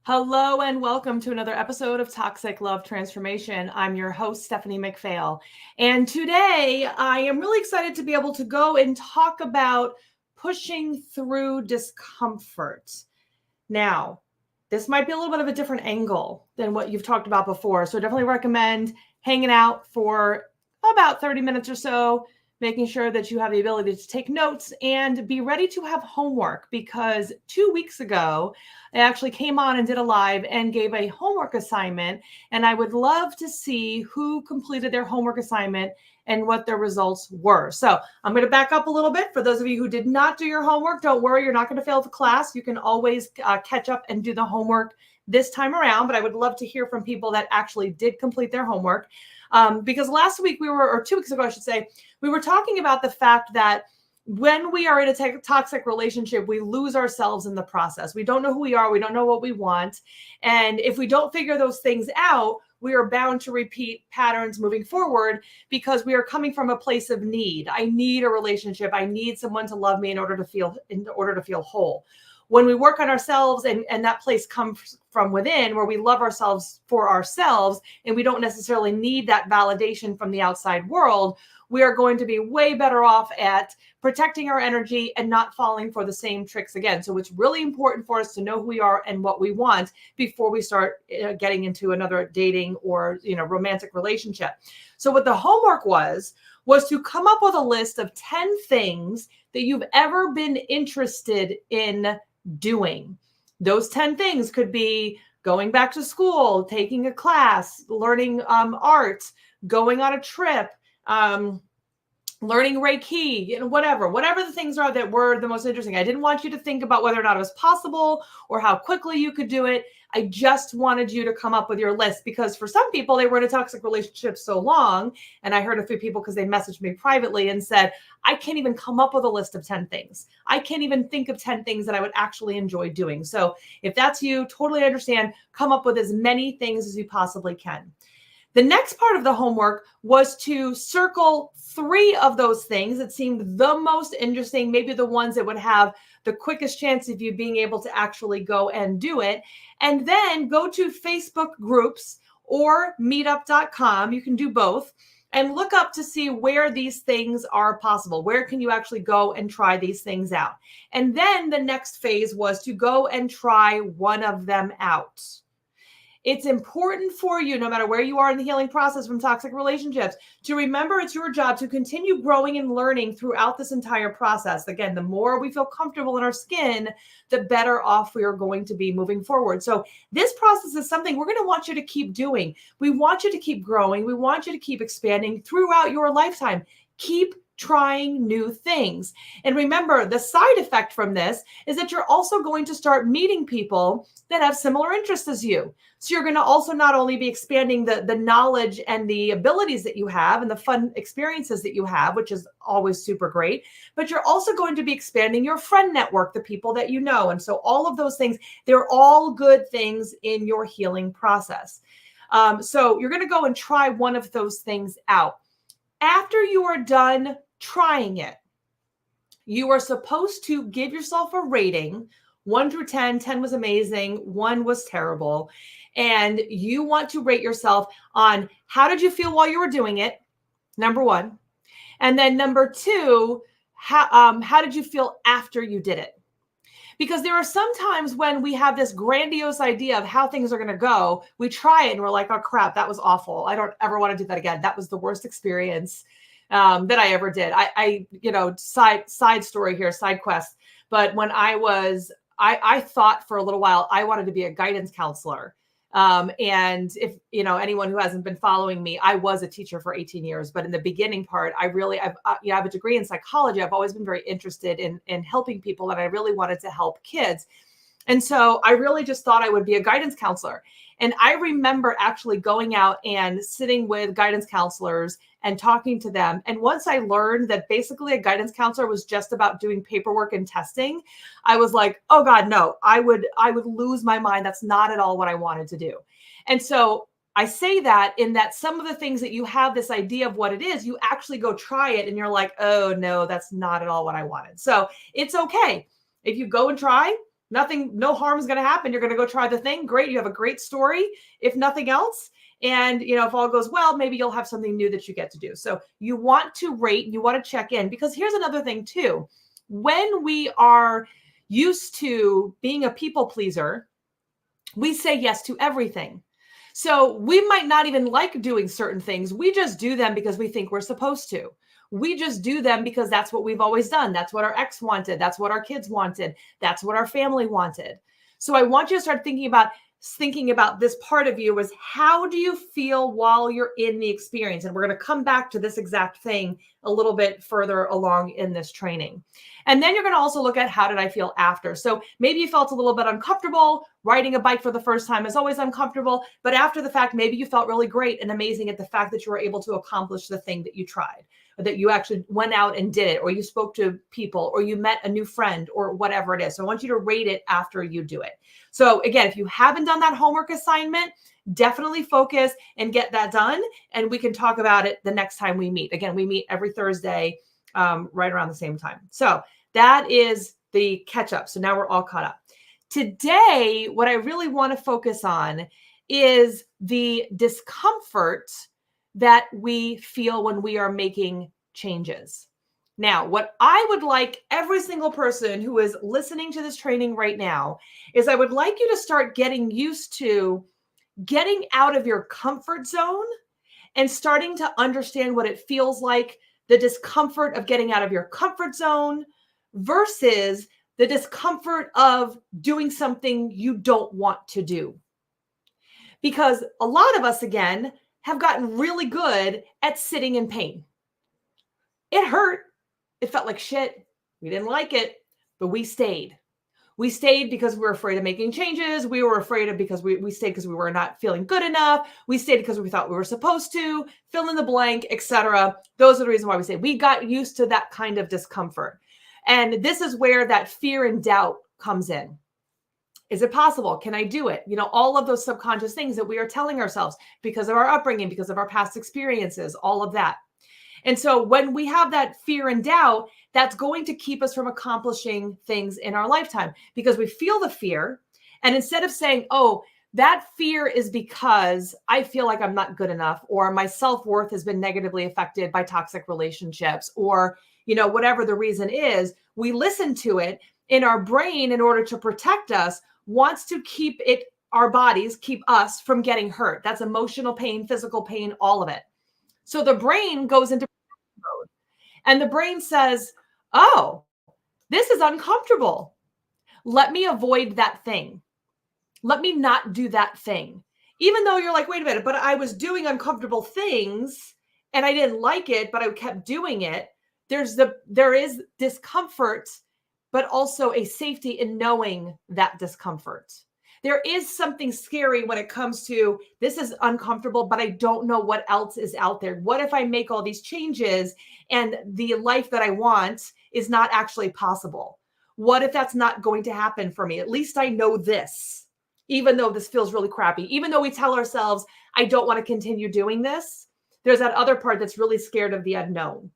Hello and welcome to another episode of Toxic Love Transformation. I'm your host, Stephanie McPhail. And today I am really excited to be able to go and talk about pushing through discomfort. Now, this might be a little bit of a different angle than what you've talked about before. So I definitely recommend hanging out for about 30 minutes or so, making sure that you have the ability to take notes and be ready to have homework, because 2 weeks ago, I actually came on and did a live and gave a homework assignment, and I would love to see who completed their homework assignment and what their results were. So I'm going to back up a little bit. For those of you who did not do your homework, don't worry, you're not going to fail the class. You can always catch up and do the homework this time around, but I would love to hear from people that actually did complete their homework. Because last week or 2 weeks ago, I should say, we were talking about the fact that when we are in a toxic relationship, we lose ourselves in the process. We don't know who we are. We don't know what we want. And if we don't figure those things out, we are bound to repeat patterns moving forward, because we are coming from a place of need. I need a relationship. I need someone to love me in order to feel whole. When we work on ourselves and that place comes from within, where we love ourselves for ourselves and we don't necessarily need that validation from the outside world, we are going to be way better off at protecting our energy and not falling for the same tricks again. So it's really important for us to know who we are and what we want before we start getting into another dating or romantic relationship. So what the homework was to come up with a list of 10 things that you've ever been interested in doing. Those 10 things could be going back to school, taking a class, learning art, going on a trip, learning Reiki, whatever the things are that were the most interesting. I didn't want you to think about whether or not it was possible or how quickly you could do it. I just wanted you to come up with your list, because for some people, they were in a toxic relationship so long. And I heard a few people, because they messaged me privately and said, I can't even come up with a list of 10 things. I can't even think of 10 things that I would actually enjoy doing. So if that's you, totally understand. Come up with as many things as you possibly can. The next part of the homework was to circle 3 of those things that seemed the most interesting, maybe the ones that would have the quickest chance of you being able to actually go and do it. And then go to Facebook groups or meetup.com. You can do both, and look up to see where these things are possible. Where can you actually go and try these things out? And then the next phase was to go and try one of them out. It's important for you, no matter where you are in the healing process from toxic relationships, to remember it's your job to continue growing and learning throughout this entire process. Again, the more we feel comfortable in our skin, the better off we are going to be moving forward. So this process is something we're going to want you to keep doing. We want you to keep growing. We want you to keep expanding throughout your lifetime. Keep trying new things. And remember, the side effect from this is that you're also going to start meeting people that have similar interests as you. So you're going to also not only be expanding the knowledge and the abilities that you have and the fun experiences that you have, which is always super great, but you're also going to be expanding your friend network, the people that you know. And so all of those things, they're all good things in your healing process. So you're going to go and try one of those things out. After you are done trying it, you are supposed to give yourself a rating, 1 through 10. 10 was amazing. 1 was terrible. And you want to rate yourself on how did you feel while you were doing it, number 1. And then number 2, how did you feel after you did it? Because there are some times when we have this grandiose idea of how things are going to go. We try it and we're like, oh crap, that was awful. I don't ever want to do that again. That was the worst experience that I ever did. Side story here, side quest. But when I thought for a little while, I wanted to be a guidance counselor. And if, anyone who hasn't been following me, I was a teacher for 18 years, but in the beginning part, I have a degree in psychology. I've always been very interested in helping people, and I really wanted to help kids. And so I really just thought I would be a guidance counselor. And I remember actually going out and sitting with guidance counselors and talking to them. And once I learned that basically a guidance counselor was just about doing paperwork and testing, I was like, oh God, no, I would lose my mind. That's not at all what I wanted to do. And so I say that in that some of the things that you have this idea of what it is, you actually go try it and you're like, oh no, that's not at all what I wanted. So it's okay. If you go and try, Nothing, no harm is going to happen. You're going to go try the thing. Great. You have a great story, if nothing else. And, if all goes well, maybe you'll have something new that you get to do. So you want to rate, you want to check in, because here's another thing too. When we are used to being a people pleaser, we say yes to everything. So we might not even like doing certain things. We just do them because we think we're supposed to. We just do them because that's what we've always done. That's what our ex wanted. That's what our kids wanted. That's what our family wanted. So I want you to start thinking about this part of you is, how do you feel while you're in the experience? And we're going to come back to this exact thing a little bit further along in this training. And then you're going to also look at, how did I feel after? So maybe you felt a little bit uncomfortable. Riding a bike for the first time is always uncomfortable. But after the fact, maybe you felt really great and amazing at the fact that you were able to accomplish the thing that you tried, or that you actually went out and did it, or you spoke to people, or you met a new friend, or whatever it is. So I want you to rate it after you do it. So again, if you haven't done that homework assignment, definitely focus and get that done. And we can talk about it the next time we meet. Again, we meet every Thursday, right around the same time. So that is the catch up. So now we're all caught up. Today, what I really want to focus on is the discomfort that we feel when we are making changes. Now, what I would like every single person who is listening to this training right now is, I would like you to start getting used to getting out of your comfort zone and starting to understand what it feels like, the discomfort of getting out of your comfort zone versus the discomfort of doing something you don't want to do. Because a lot of us, again, have gotten really good at sitting in pain. It hurt. It felt like shit. We didn't like it, but we stayed. We stayed because we were afraid of making changes. We were afraid of, because we stayed because we were not feeling good enough. We stayed because we thought we were supposed to, fill in the blank, etc. Those are the reasons why we stayed. We got used to that kind of discomfort. And this is where that fear and doubt comes in. Is it possible? Can I do it? All of those subconscious things that we are telling ourselves because of our upbringing, because of our past experiences, all of that. And so when we have that fear and doubt, that's going to keep us from accomplishing things in our lifetime, because we feel the fear. And instead of saying, oh, that fear is because I feel like I'm not good enough, or my self-worth has been negatively affected by toxic relationships, or, whatever the reason is, we listen to it in our brain in order to protect us, wants to keep our bodies, keep us from getting hurt. That's emotional pain, physical pain, all of it. So the brain goes into mode, and the brain says, oh, this is uncomfortable. Let me avoid that thing. Let me not do that thing. Even though you're like, wait a minute, but I was doing uncomfortable things and I didn't like it, but I kept doing it. There is discomfort, but also a safety in knowing that discomfort. There is something scary when it comes to, this is uncomfortable, but I don't know what else is out there. What if I make all these changes and the life that I want is not actually possible? What if that's not going to happen for me? At least I know this, even though this feels really crappy. Even though we tell ourselves, I don't want to continue doing this, there's that other part that's really scared of the unknown.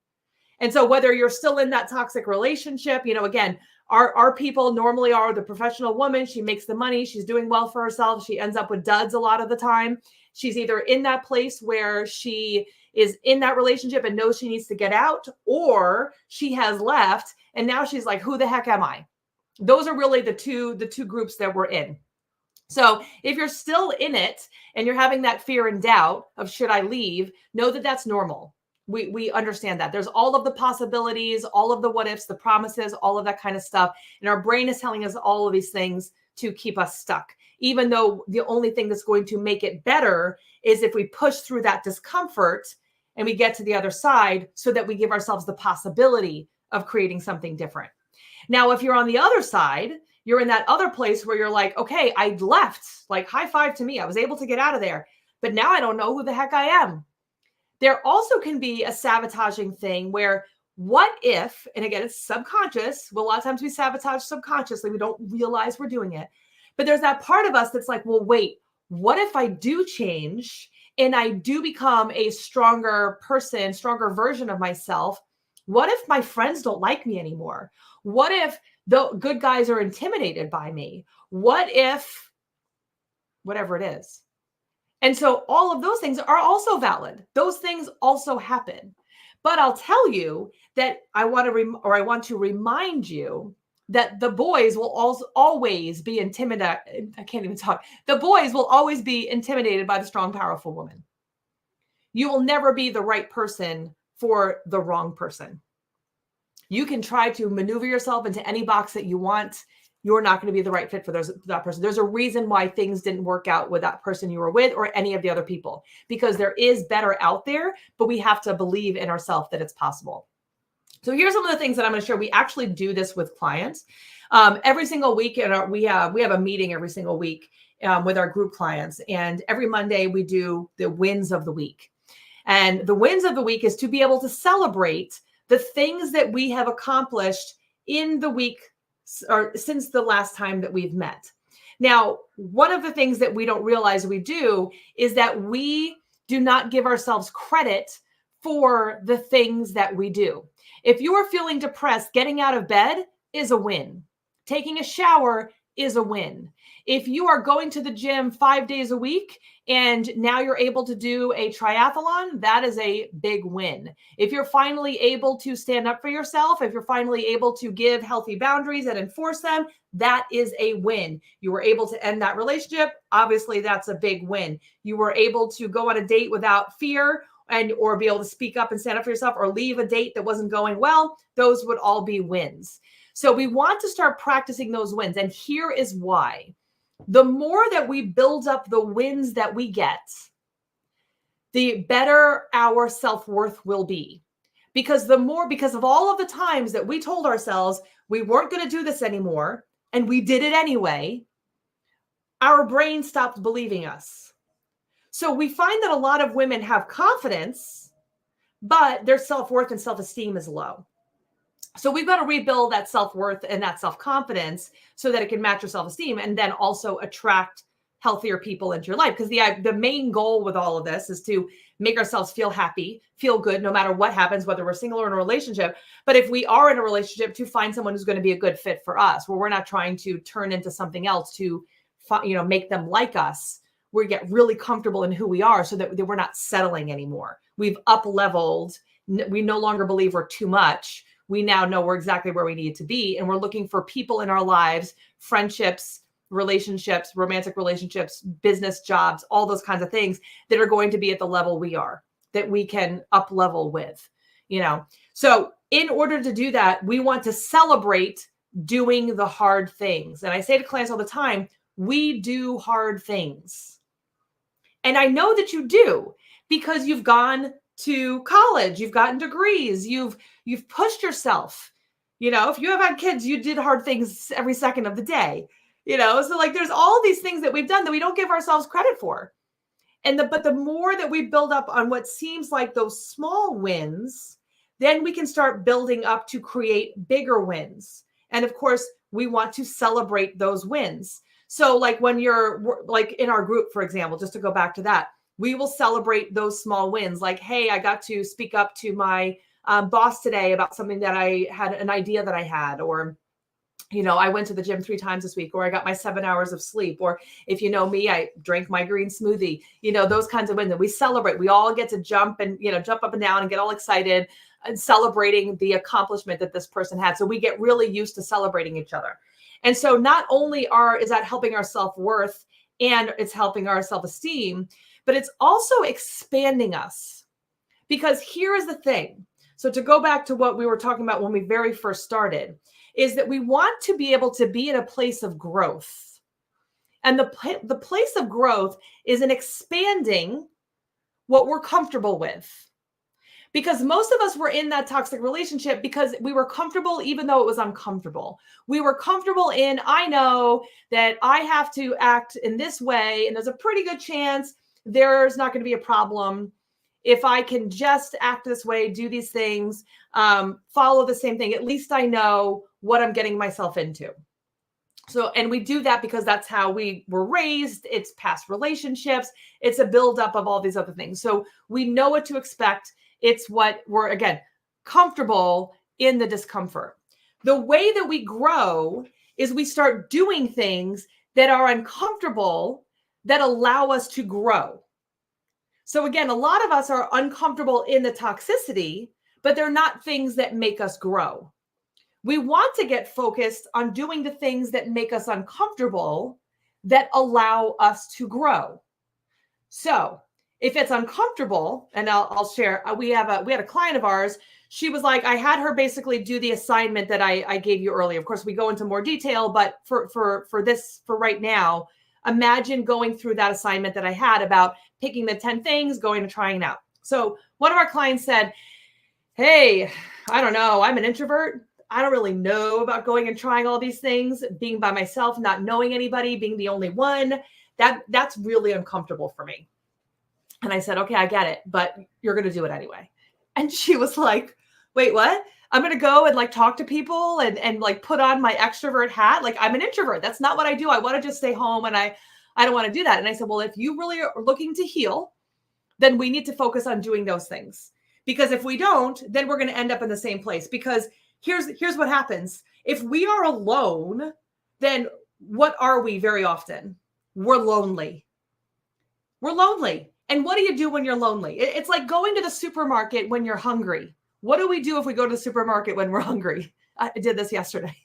And so whether you're still in that toxic relationship, again, our people normally are the professional woman. She makes the money. She's doing well for herself. She ends up with duds a lot of the time. She's either in that place where she is in that relationship and knows she needs to get out, or she has left and now she's like, who the heck am I? Those are really the two groups that we're in. So if you're still in it and you're having that fear and doubt of, should I leave? Know that that's normal. We understand that. There's all of the possibilities, all of the what ifs, the promises, all of that kind of stuff. And our brain is telling us all of these things to keep us stuck, even though the only thing that's going to make it better is if we push through that discomfort and we get to the other side, so that we give ourselves the possibility of creating something different. Now, if you're on the other side, you're in that other place where you're like, okay, I left, like high five to me. I was able to get out of there, but now I don't know who the heck I am. There also can be a sabotaging thing where, what if, and again, it's subconscious. Well, a lot of times we sabotage subconsciously. We don't realize we're doing it. But there's that part of us that's like, well, wait, what if I do change and I do become a stronger person, stronger version of myself? What if my friends don't like me anymore? What if The good guys are intimidated by me. What if, whatever it is? And so all of those things are also valid. Those things also happen. But I'll tell you that I want to remind you that the boys will also always be intimidated. I can't even talk. The boys will always be intimidated by the strong, powerful woman. You will never be the right person for the wrong person. You can try to maneuver yourself into any box that you want. You're not going to be the right fit for that person. There's a reason why things didn't work out with that person you were with or any of the other people, because there is better out there, but we have to believe in ourselves that it's possible. So here's some of the things that I'm going to share. We actually do this with clients every single week. And we have a meeting every single week with our group clients. And every Monday we do the wins of the week. And the wins of the week is to be able to celebrate the things that we have accomplished in the week or since the last time that we've met. Now, one of the things that we don't realize we do is that we do not give ourselves credit for the things that we do. If you are feeling depressed, getting out of bed is a win. Taking a shower is a win. If you are going to the gym 5 days a week and now you're able to do a triathlon, that is a big win. If you're finally able to stand up for yourself, if you're finally able to give healthy boundaries and enforce them, that is a win. You were able to end that relationship. Obviously, that's a big win. You were able to go on a date without fear or be able to speak up and stand up for yourself, or leave a date that wasn't going well. Those would all be wins. So we want to start practicing those wins. And here is why. The more that we build up the wins that we get, the better our self-worth will be. Because of all of the times that we told ourselves we weren't going to do this anymore, and we did it anyway, our brain stopped believing us. So we find that a lot of women have confidence, but their self-worth and self-esteem is low. So we've got to rebuild that self-worth and that self-confidence so that it can match your self-esteem, and then also attract healthier people into your life. Because the main goal with all of this is to make ourselves feel happy, feel good, no matter what happens, whether we're single or in a relationship. But if we are in a relationship, to find someone who's going to be a good fit for us, where we're not trying to turn into something else to, make them like us. We get really comfortable in who we are so that we're not settling anymore. We've up-leveled. We no longer believe we're too much. We now know we're exactly where we need to be. And we're looking for people in our lives, friendships, relationships, romantic relationships, business, jobs, all those kinds of things that are going to be at the level we are, that we can up level with, So in order to do that, we want to celebrate doing the hard things. And I say to clients all the time, we do hard things. And I know that you do, because you've gone to college, you've gotten degrees, you've pushed yourself. If you have had kids, you did hard things every second of the day. So there's all these things that we've done that we don't give ourselves credit for. But the more that we build up on what seems like those small wins, then we can start building up to create bigger wins. And of course, we want to celebrate those wins. So when you're in our group, for example, just to go back to that, we will celebrate those small wins. Like, hey, I got to speak up to my boss today about something that I had an idea that I had, or, I went to the gym 3 times this week, or I got my 7 hours of sleep, or if you know me, I drank my green smoothie, those kinds of wins that we celebrate. We all get to jump up and down and get all excited and celebrating the accomplishment that this person had. So we get really used to celebrating each other. And so not only is that helping our self-worth and it's helping our self-esteem, but it's also expanding us. Because here is the thing. So to go back to what we were talking about when we very first started, is that we want to be able to be in a place of growth. And the place of growth is in expanding what we're comfortable with. Because most of us were in that toxic relationship because we were comfortable, even though it was uncomfortable. We were comfortable in, I know that I have to act in this way, and there's a pretty good chance there's not going to be a problem if I can just act this way, do these things, follow the same thing. At least I know what I'm getting myself into. So, and we do that because that's how we were raised. It's past relationships. It's a buildup of all these other things. So we know what to expect. It's what we're, again, comfortable in the discomfort. The way that we grow is we start doing things that are uncomfortable that allow us to grow. So again, a lot of us are uncomfortable in the toxicity, but they're not things that make us grow. We want to get focused on doing the things that make us uncomfortable that allow us to grow. So if it's uncomfortable, and I'll share, we had a client of ours. She was like, I had her basically do the assignment that I gave you earlier. Of course, we go into more detail, but for right now, imagine going through that assignment that I had about picking the 10 things, going and trying it out. So one of our clients said, hey, I don't know, I'm an introvert. I don't really know about going and trying all these things, being by myself, not knowing anybody, being the only one. That's really uncomfortable for me. And I said, okay, I get it, but you're going to do it anyway. And she was like, wait, what? I'm going to go and like talk to people and like put on my extrovert hat. Like I'm an introvert. That's not what I do. I want to just stay home and I don't want to do that. And I said, well, if you really are looking to heal, then we need to focus on doing those things. Because if we don't, then we're going to end up in the same place. Because here's what happens. If we are alone, then what are we very often? We're lonely. We're lonely. And what do you do when you're lonely? It's like going to the supermarket when you're hungry. What do we do if we go to the supermarket when we're hungry? I did this yesterday.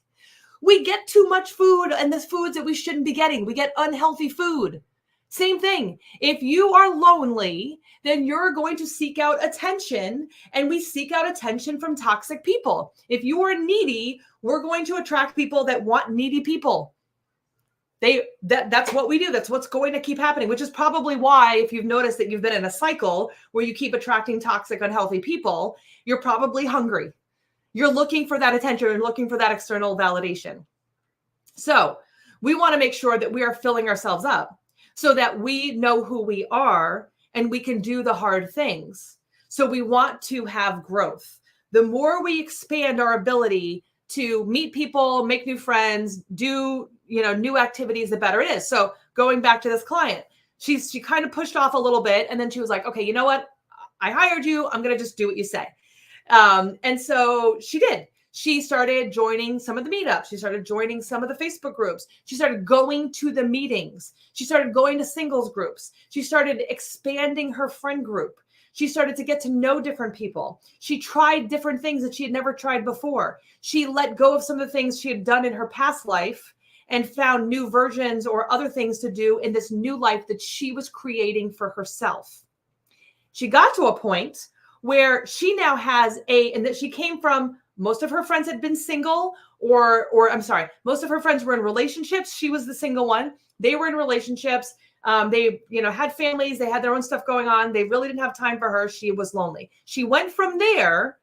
We get too much food and this foods that we shouldn't be getting. We get unhealthy food. Same thing. If you are lonely, then you're going to seek out attention, and we seek out attention from toxic people. If you are needy, we're going to attract people that want needy people. That's what we do. That's what's going to keep happening, which is probably why, if you've noticed that you've been in a cycle where you keep attracting toxic, unhealthy people, you're probably hungry. You're looking for that attention and looking for that external validation. So we want to make sure that we are filling ourselves up so that we know who we are and we can do the hard things. So we want to have growth. The more we expand our ability to meet people, make new friends, do new activities, the better it is. So going back to this client, she kind of pushed off a little bit, and then she was like, okay, you know what? I hired you. I'm going to just do what you say. And so she did. She started joining some of the meetups. She started joining some of the Facebook groups. She started going to the meetings. She started going to singles groups. She started expanding her friend group. She started to get to know different people. She tried different things that she had never tried before. She let go of some of the things she had done in her past life and found new versions or other things to do in this new life that she was creating for herself. She got to a point where she now has and that she came from, most of her friends had been single most of her friends were in relationships. She was the single one. They were in relationships. They, had families. They had their own stuff going on. They really didn't have time for her. She was lonely. She went from there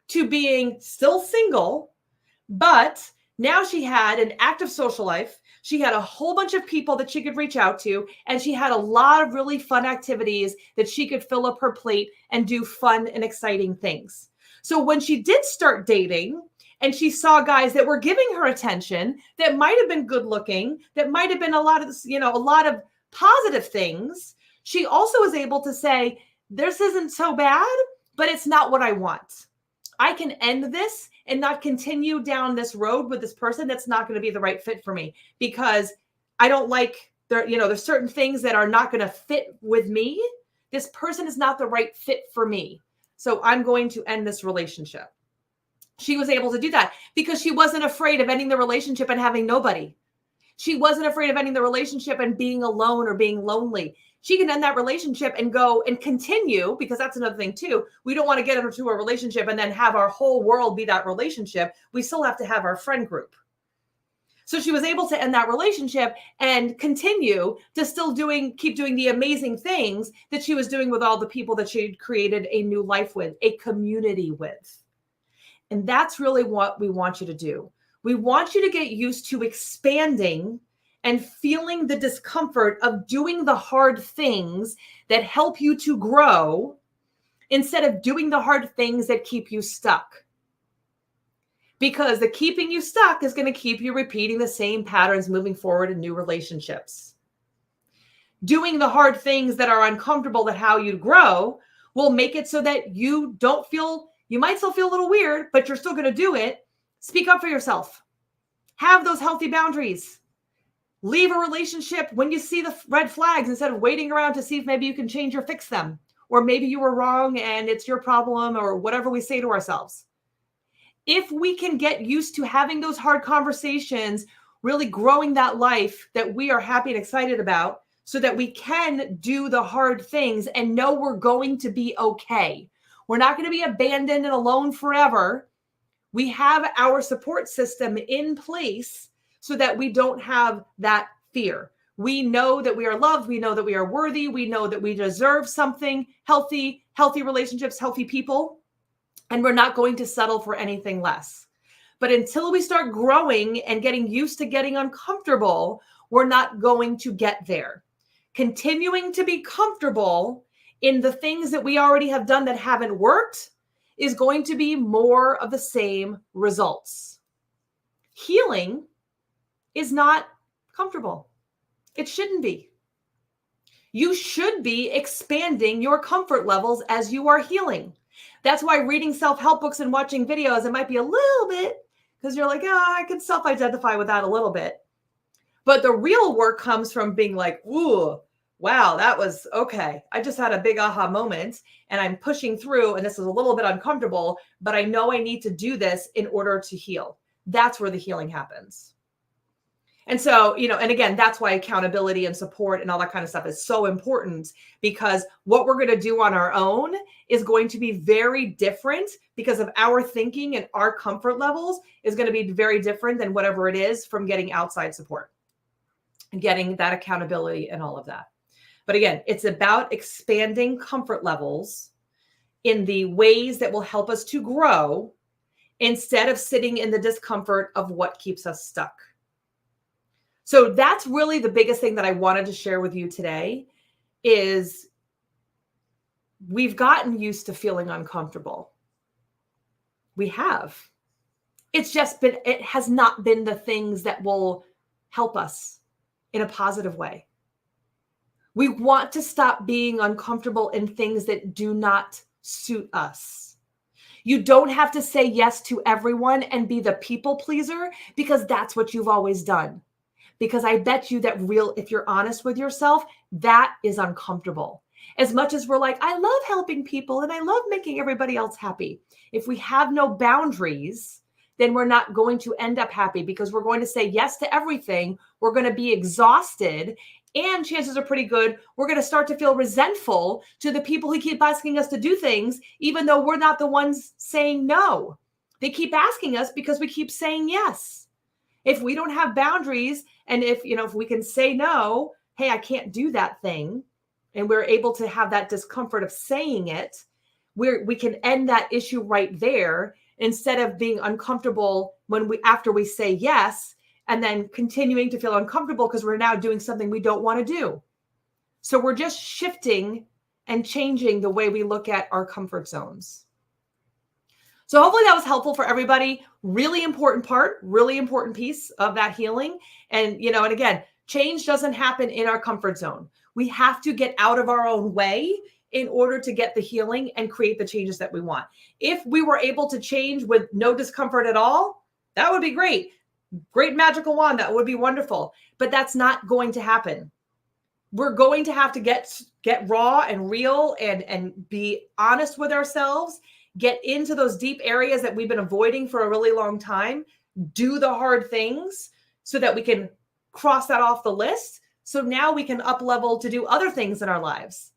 to being still single, but now she had an active social life. She had a whole bunch of people that she could reach out to, and she had a lot of really fun activities that she could fill up her plate and do fun and exciting things. So when she did start dating and she saw guys that were giving her attention, that might have been good looking, that might have been a lot of positive things, she also was able to say, this isn't so bad, but it's not what I want. I can end this and not continue down this road with this person that's not going to be the right fit for me, because I don't like there's certain things that are not going to fit with me. This person is not the right fit for me. So I'm going to end this relationship. She was able to do that because she wasn't afraid of ending the relationship and having nobody. She wasn't afraid of ending the relationship and being alone or being lonely. She can end that relationship and go and continue, because that's another thing too. We don't want to get into a relationship and then have our whole world be that relationship. We still have to have our friend group. So she was able to end that relationship and continue to still keep doing the amazing things that she was doing with all the people that she had created a new life with, a community with. And that's really what we want you to do. We want you to get used to expanding and feeling the discomfort of doing the hard things that help you to grow instead of doing the hard things that keep you stuck. Because the keeping you stuck is going to keep you repeating the same patterns moving forward in new relationships. Doing the hard things that are uncomfortable, that how you grow, will make it so that you might still feel a little weird, but you're still going to do it. Speak up for yourself. Have those healthy boundaries. Leave a relationship when you see the red flags instead of waiting around to see if maybe you can change or fix them. Or maybe you were wrong and it's your problem, or whatever we say to ourselves. If we can get used to having those hard conversations, really growing that life that we are happy and excited about, so that we can do the hard things and know we're going to be okay. We're not going to be abandoned and alone forever. We have our support system in place so that we don't have that fear. We know that we are loved. We know that we are worthy. We know that we deserve something healthy relationships, healthy people, and we're not going to settle for anything less. But until we start growing and getting used to getting uncomfortable, we're not going to get there. Continuing to be comfortable in the things that we already have done that haven't worked is going to be more of the same results. Healing is not comfortable. It shouldn't be. You should be expanding your comfort levels as you are healing. That's why reading self-help books and watching videos, it might be a little bit, because you're like, oh, I can self-identify with that a little bit. But the real work comes from being like, ooh, wow, that was okay. I just had a big aha moment and I'm pushing through and this is a little bit uncomfortable, but I know I need to do this in order to heal. That's where the healing happens. And so, and again, that's why accountability and support and all that kind of stuff is so important, because what we're going to do on our own is going to be very different because of our thinking, and our comfort levels is going to be very different than whatever it is from getting outside support and getting that accountability and all of that. But again, it's about expanding comfort levels in the ways that will help us to grow instead of sitting in the discomfort of what keeps us stuck. So that's really the biggest thing that I wanted to share with you today is we've gotten used to feeling uncomfortable. We have. It has not been the things that will help us in a positive way. We want to stop being uncomfortable in things that do not suit us. You don't have to say yes to everyone and be the people pleaser because that's what you've always done. Because I bet you that if you're honest with yourself, that is uncomfortable. As much as we're like, I love helping people and I love making everybody else happy. If we have no boundaries, then we're not going to end up happy because we're going to say yes to everything. We're going to be exhausted. And chances are pretty good, we're going to start to feel resentful to the people who keep asking us to do things, even though we're not the ones saying no. They keep asking us because we keep saying yes. If we don't have boundaries, and if we can say no, hey, I can't do that thing, and we're able to have that discomfort of saying it, we can end that issue right there instead of being uncomfortable after we say yes, and then continuing to feel uncomfortable because we're now doing something we don't want to do. So we're just shifting and changing the way we look at our comfort zones. So hopefully that was helpful for everybody. Really important part, really important piece of that healing. And, and again, change doesn't happen in our comfort zone. We have to get out of our own way in order to get the healing and create the changes that we want. If we were able to change with no discomfort at all, that would be great. Great magical wand. That would be wonderful. But that's not going to happen. We're going to have to get raw and real and be honest with ourselves, get into those deep areas that we've been avoiding for a really long time, do the hard things so that we can cross that off the list. So now we can up level to do other things in our lives.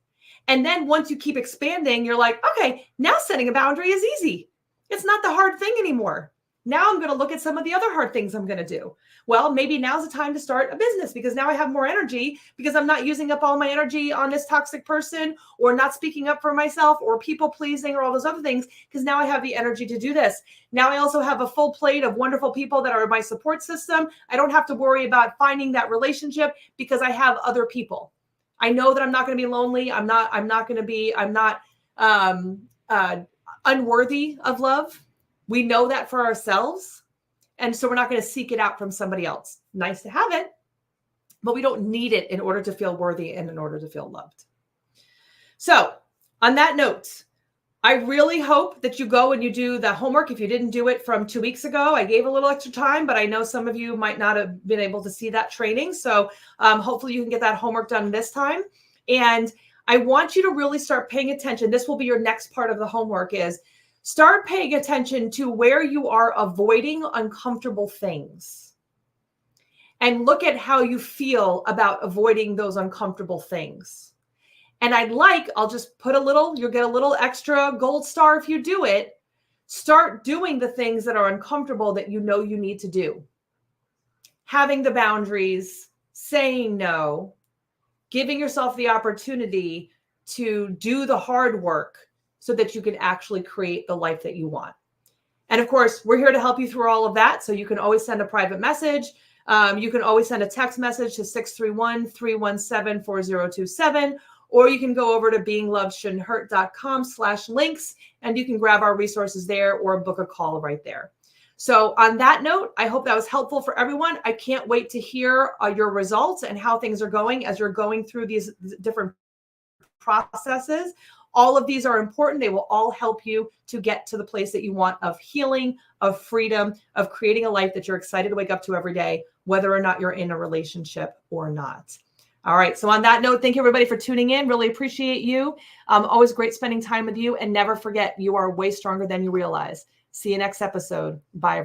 And then once you keep expanding, you're like, okay, now setting a boundary is easy. It's not the hard thing anymore. Now I'm going to look at some of the other hard things I'm going to do. Well, maybe now's the time to start a business because now I have more energy because I'm not using up all my energy on this toxic person or not speaking up for myself or people pleasing or all those other things because now I have the energy to do this. Now I also have a full plate of wonderful people that are my support system. I don't have to worry about finding that relationship because I have other people. I know that I'm not going to be lonely. I'm not unworthy of love. We know that for ourselves. And so we're not going to seek it out from somebody else. Nice to have it, but we don't need it in order to feel worthy and in order to feel loved. So on that note, I really hope that you go and you do the homework. If you didn't do it from 2 weeks ago, I gave a little extra time, but I know some of you might not have been able to see that training. So hopefully you can get that homework done this time. And I want you to really start paying attention. This will be your next part of the homework, is start paying attention to where you are avoiding uncomfortable things. And look at how you feel about avoiding those uncomfortable things. And I'll just put you'll get a little extra gold star if you do it. Start doing the things that are uncomfortable that you know you need to do. Having the boundaries, saying no, giving yourself the opportunity to do the hard work so that you can actually create the life that you want. And of course, we're here to help you through all of that. So you can always send a private message. You can always send a text message to 631-317-4027. Or you can go over to beinglovedshouldn'thurt.com/links, and you can grab our resources there or book a call right there. So on that note, I hope that was helpful for everyone. I can't wait to hear your results and how things are going as you're going through these different processes. All of these are important. They will all help you to get to the place that you want of healing, of freedom, of creating a life that you're excited to wake up to every day, whether or not you're in a relationship or not. All right. So on that note, thank you everybody for tuning in. Really appreciate you. Always great spending time with you. And never forget, you are way stronger than you realize. See you next episode. Bye.